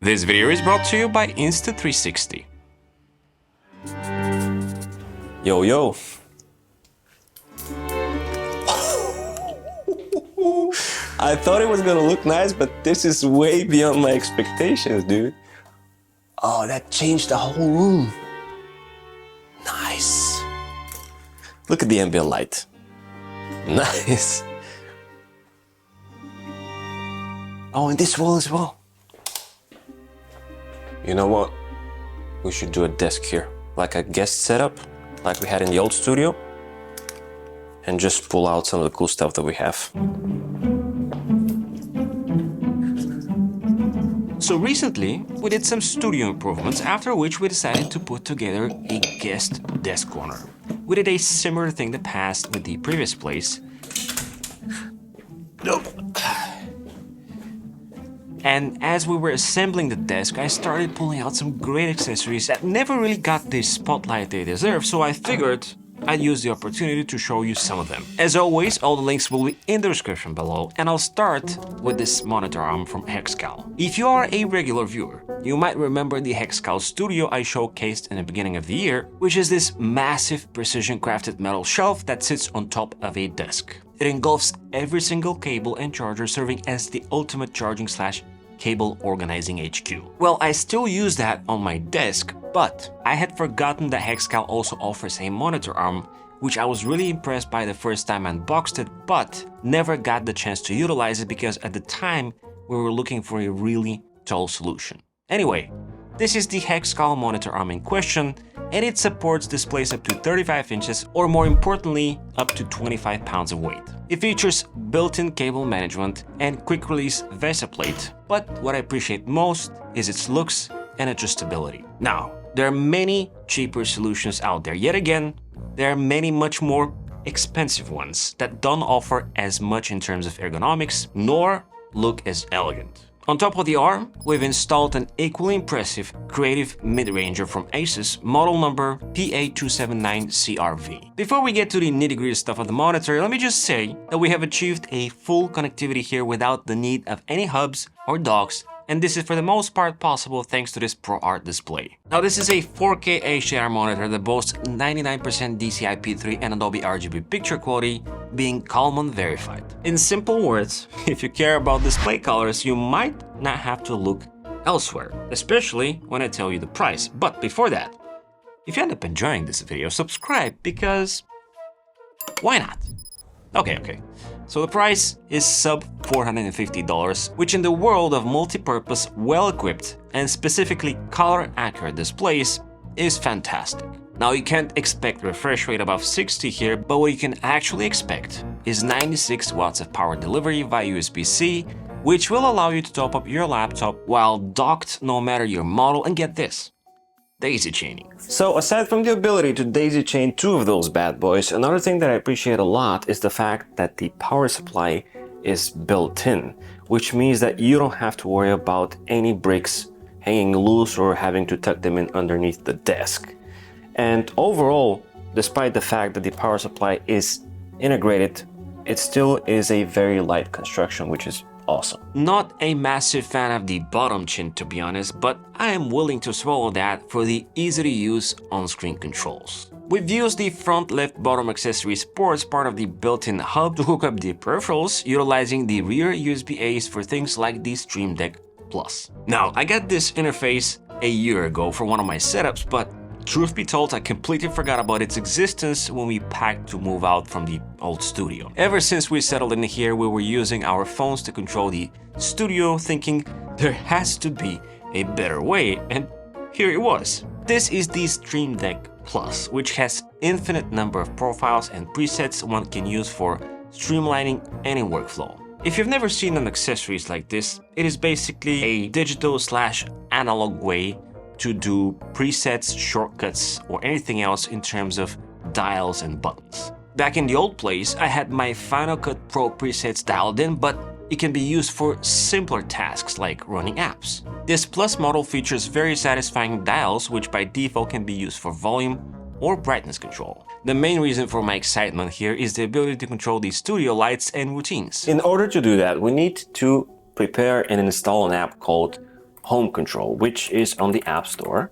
This video is brought to you by Insta360. Yo, yo. I thought it was gonna look nice, but this is way beyond my expectations, dude. Oh, that changed the whole room. Nice. Look at the ambient light. Nice. Oh, and this wall as well. You know what? We should do a desk here, like a guest setup, like we had in the old studio, and just pull out some of the cool stuff that we have. So recently, we did some studio improvements, after which we decided to put together a guest desk corner. We did a similar thing in the past with the previous place. Nope. And as we were assembling the desk, I started pulling out some great accessories that never really got the spotlight they deserve, so I figured I'd use the opportunity to show you some of them. As always, all the links will be in the description below, and I'll start with this monitor arm from Hexcal. If you are a regular viewer, you might remember the Hexcal Studio I showcased in the beginning of the year, which is this massive precision-crafted metal shelf that sits on top of a desk. It engulfs every single cable and charger, serving as the ultimate charging / cable organizing HQ. Well, I still use that on my desk, but I had forgotten that Hexcal also offers a monitor arm, which I was really impressed by the first time I unboxed it, but never got the chance to utilize it because at the time we were looking for a really tall solution. Anyway, this is the Hexcal monitor arm in question, and it supports displays up to 35 inches, or more importantly, up to 25 pounds of weight. It features built-in cable management and quick-release VESA plate, but what I appreciate most is its looks and adjustability. Now, there are many cheaper solutions out there. Yet again, there are many much more expensive ones that don't offer as much in terms of ergonomics, nor look as elegant. On top of the arm, we've installed an equally impressive creative mid-ranger from Asus, model number PA279CRV. Before we get to the nitty-gritty stuff of the monitor, let me just say that we have achieved a full connectivity here without the need of any hubs or docks, and this is for the most part possible thanks to this ProArt display. Now, this is a 4K HDR monitor that boasts 99% DCI-P3 and Adobe RGB picture quality, being Kalman verified. In simple words, if you care about display colors, you might not have to look elsewhere, especially when I tell you the price. But before that, if you end up enjoying this video, subscribe, because why not? Okay. So the price is sub $450, which in the world of multi-purpose, well-equipped, and specifically color-accurate displays is fantastic. Now, you can't expect refresh rate above 60 here, but what you can actually expect is 96 watts of power delivery via USB-C, which will allow you to top up your laptop while docked no matter your model, and get this, daisy chaining. So aside from the ability to daisy chain two of those bad boys, another thing that I appreciate a lot is the fact that the power supply is built in, which means that you don't have to worry about any bricks hanging loose or having to tuck them in underneath the desk. And overall, despite the fact that the power supply is integrated, it still is a very light construction, which is awesome. Not a massive fan of the bottom chin, to be honest, but I am willing to swallow that for the easy-to-use on-screen controls. We've used the front left bottom accessories port as part of the built-in hub to hook up the peripherals, utilizing the rear USB-A's for things like the Stream Deck Plus. Now, I got this interface a year ago for one of my setups, but truth be told, I completely forgot about its existence when we packed to move out from the old studio. Ever since we settled in here, we were using our phones to control the studio, thinking there has to be a better way, and here it was. This is the Stream Deck Plus, which has infinite number of profiles and presets one can use for streamlining any workflow. If you've never seen an accessories like this, it is basically a digital/analog way to do presets, shortcuts, or anything else in terms of dials and buttons. Back in the old place, I had my Final Cut Pro presets dialed in, but it can be used for simpler tasks like running apps. This Plus model features very satisfying dials, which by default can be used for volume or brightness control. The main reason for my excitement here is the ability to control the studio lights and routines. In order to do that, we need to prepare and install an app called home control, which is on the App Store.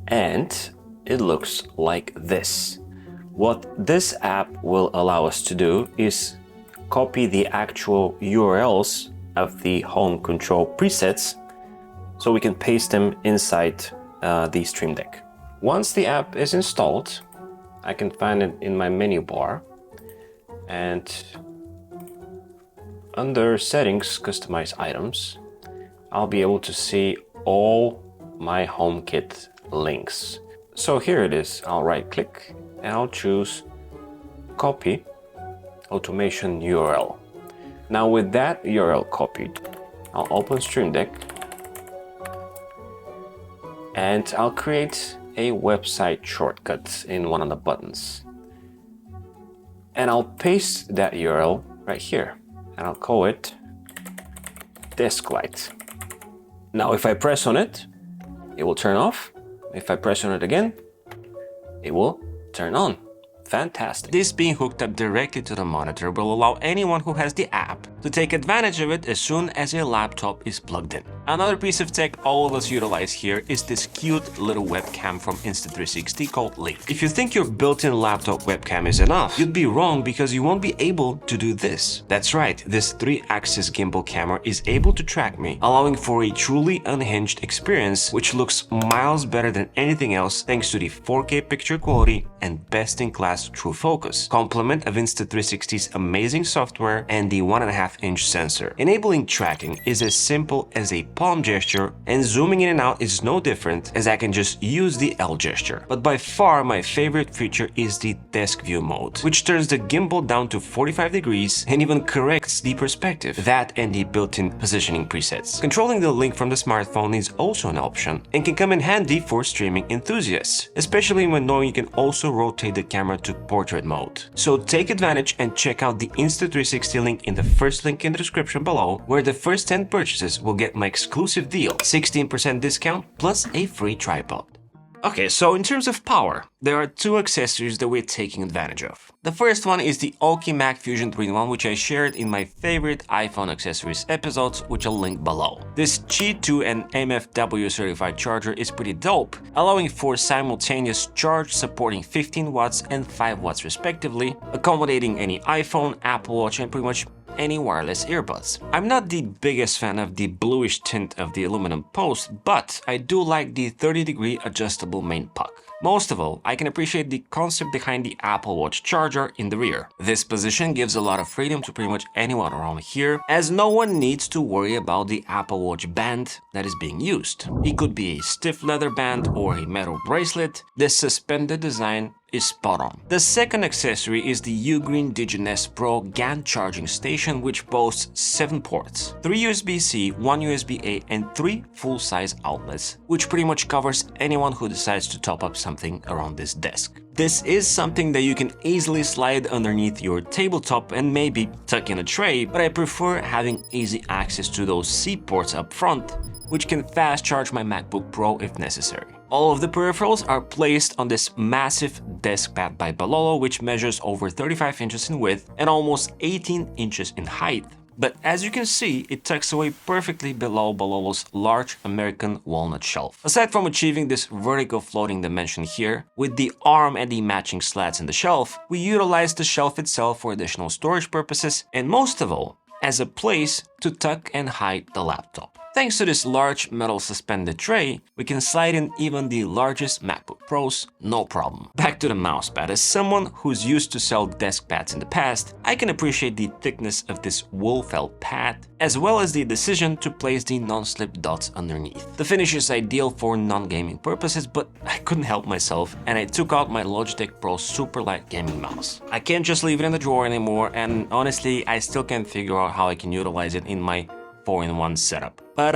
And it looks like this. What this app will allow us to do is copy the actual URLs of the home control presets so we can paste them inside the Stream Deck. Once the app is installed, I can find it in my menu bar, and under Settings, Customize Items, I'll be able to see all my HomeKit links. So here it is. I'll right click and I'll choose Copy Automation URL. Now with that URL copied, I'll open Stream Deck and I'll create a website shortcut in one of the buttons. And I'll paste that URL right here and I'll call it Desklight. Now if I press on it, it will turn off. If I press on it again, it will turn on. Fantastic. This being hooked up directly to the monitor will allow anyone who has the app to take advantage of it as soon as a laptop is plugged in. Another piece of tech all of us utilize here is this cute little webcam from Insta360 called Link. If you think your built-in laptop webcam is enough, you'd be wrong because you won't be able to do this. That's right, this 3-axis gimbal camera is able to track me, allowing for a truly unhinged experience which looks miles better than anything else thanks to the 4K picture quality and best-in-class true focus, complement of Insta360's amazing software and the 1.5-inch sensor. Enabling tracking is as simple as a palm gesture, and zooming in and out is no different as I can just use the L gesture. But by far my favorite feature is the desk view mode, which turns the gimbal down to 45 degrees and even corrects the perspective, that and the built-in positioning presets. Controlling the Link from the smartphone is also an option and can come in handy for streaming enthusiasts, especially when knowing you can also rotate the camera to portrait mode. So take advantage and check out the Insta360 link in the first link in the description below, where the first 10 purchases will get my exclusive deal, 16% discount plus a free tripod. Okay, so in terms of power, there are two accessories that we're taking advantage of. The first one is the Oki Mac Fusion 3-in-1, which I shared in my favorite iPhone accessories episodes, which I'll link below. This Qi2 and MFW certified charger is pretty dope, allowing for simultaneous charge supporting 15 watts and 5 watts respectively, accommodating any iPhone, Apple Watch, and pretty much any wireless earbuds. I'm not the biggest fan of the bluish tint of the aluminum post, but I do like the 30-degree adjustable main puck. Most of all, I can appreciate the concept behind the Apple Watch charger in the rear. This position gives a lot of freedom to pretty much anyone around here, as no one needs to worry about the Apple Watch band that is being used. It could be a stiff leather band or a metal bracelet. This suspended design is spot on. The second accessory is the Ugreen DigiNest Pro GaN charging station, which boasts 7 ports, 3 USB-C, 1 USB-A, and 3 full-size outlets, which pretty much covers anyone who decides to top up something around this desk. This is something that you can easily slide underneath your tabletop and maybe tuck in a tray, but I prefer having easy access to those C ports up front, which can fast charge my MacBook Pro if necessary. All of the peripherals are placed on this massive desk pad by Bololo, which measures over 35 inches in width and almost 18 inches in height. But as you can see, it tucks away perfectly below Bololo's large American walnut shelf. Aside from achieving this vertical floating dimension here, with the arm and the matching slats in the shelf, we utilize the shelf itself for additional storage purposes, and most of all, as a place to tuck and hide the laptop. Thanks to this large metal suspended tray, we can slide in even the largest MacBook Pros, no problem. Back to the mousepad. As someone who's used to sell desk pads in the past, I can appreciate the thickness of this wool felt pad, as well as the decision to place the non-slip dots underneath. The finish is ideal for non-gaming purposes, but I couldn't help myself and I took out my Logitech Pro super light gaming mouse. I can't just leave it in the drawer anymore, and honestly, I still can't figure out how I can utilize it in my 4-in-1 setup. But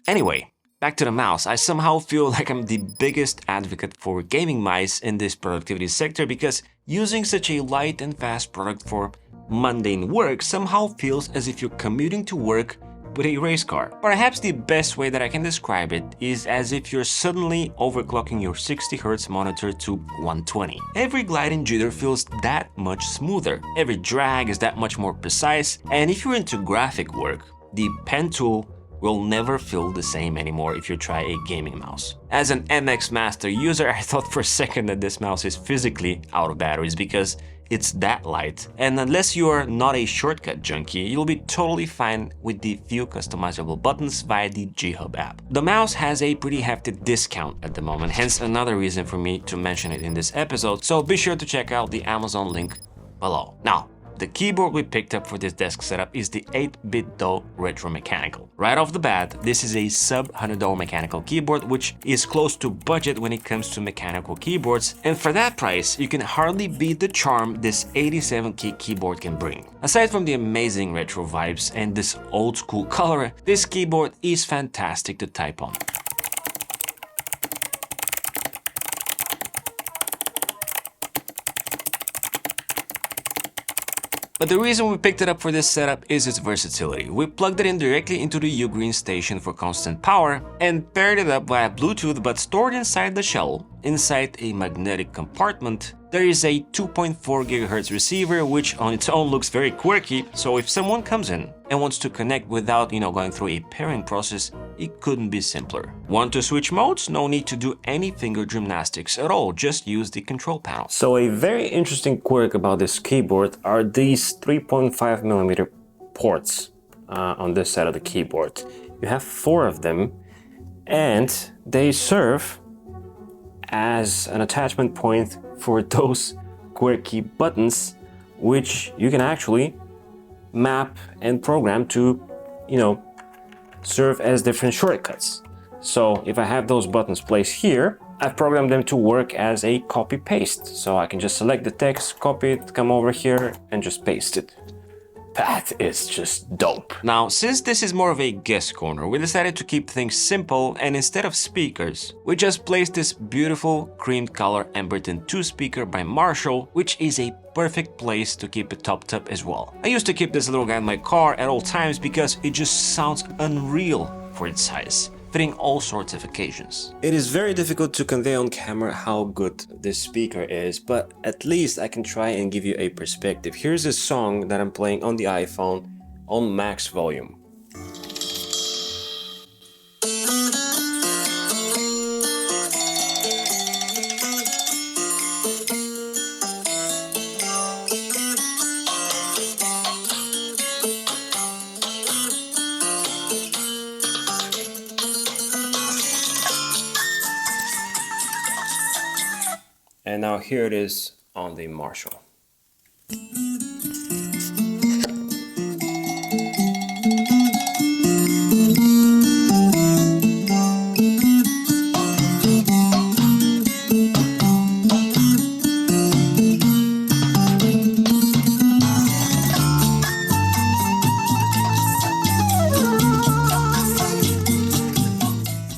anyway, back to the mouse. I somehow feel like I'm the biggest advocate for gaming mice in this productivity sector, because using such a light and fast product for mundane work somehow feels as if you're commuting to work with a race car. Perhaps the best way that I can describe it is as if you're suddenly overclocking your 60Hz monitor to 120. Every glide and jitter feels that much smoother, every drag is that much more precise, and if you're into graphic work, the pen tool will never feel the same anymore if you try a gaming mouse. As an MX Master user, I thought for a second that this mouse is physically out of batteries because it's that light, and unless you are not a shortcut junkie, you'll be totally fine with the few customizable buttons via the G-Hub app. The mouse has a pretty hefty discount at the moment, hence another reason for me to mention it in this episode, so be sure to check out the Amazon link below. Now, the keyboard we picked up for this desk setup is the 8-bit DO Retro Mechanical. Right off the bat, this is a sub $100 mechanical keyboard, which is close to budget when it comes to mechanical keyboards, and for that price, you can hardly beat the charm this 87-key keyboard can bring. Aside from the amazing retro vibes and this old school color, this keyboard is fantastic to type on. But the reason we picked it up for this setup is its versatility. We plugged it in directly into the Ugreen station for constant power and paired it up via Bluetooth, but stored inside the shell, inside a magnetic compartment, there is a 2.4 GHz receiver, which on its own looks very quirky, so if someone comes in and wants to connect without, going through a pairing process, it couldn't be simpler. Want to switch modes? No need to do any finger gymnastics at all, just use the control panel. So a very interesting quirk about this keyboard are these 3.5mm ports on this side of the keyboard. You have 4 of them, and they serve as an attachment point for those quirky buttons, which you can actually map and program to, serve as different shortcuts. So if I have those buttons placed here, I've programmed them to work as a copy-paste. So I can just select the text, copy it, come over here, and just paste it. That is just dope. Now, since this is more of a guest corner, we decided to keep things simple, and instead of speakers, we just placed this beautiful cream color Emberton 2 speaker by Marshall, which is a perfect place to keep it topped up as well. I used to keep this little guy in my car at all times because it just sounds unreal for its size, fitting all sorts of occasions. It is very difficult to convey on camera how good this speaker is, but at least I can try and give you a perspective. Here's a song that I'm playing on the iPhone on max volume. And now here it is on the Marshall.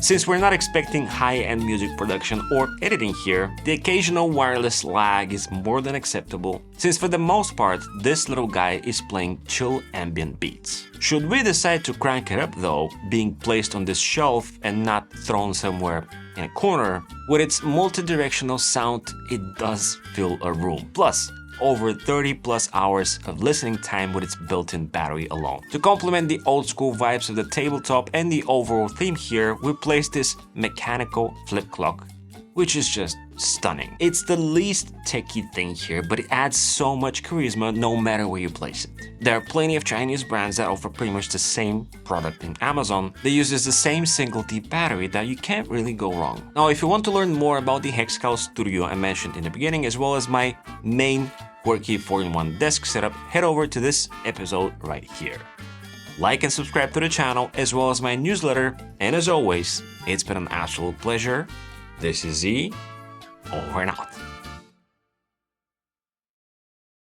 Since we're not expecting high-end music production or editing here, the occasional wireless lag is more than acceptable, since for the most part, this little guy is playing chill ambient beats. Should we decide to crank it up though, being placed on this shelf and not thrown somewhere in a corner, with its multi-directional sound, it does fill a room. Plus, over 30 plus hours of listening time with its built-in battery alone. To complement the old school vibes of the tabletop and the overall theme here, we placed this mechanical flip clock, which is just stunning. It's the least techie thing here, but it adds so much charisma no matter where you place it. There are plenty of Chinese brands that offer pretty much the same product in Amazon that uses the same single D battery that you can't really go wrong. Now, if you want to learn more about the Hexcal Studio I mentioned in the beginning, as well as my main quirky 4-in-1 desk setup, head over to this episode right here. Like and subscribe to the channel, as well as my newsletter, and as always, it's been an absolute pleasure. This is Z, over and out.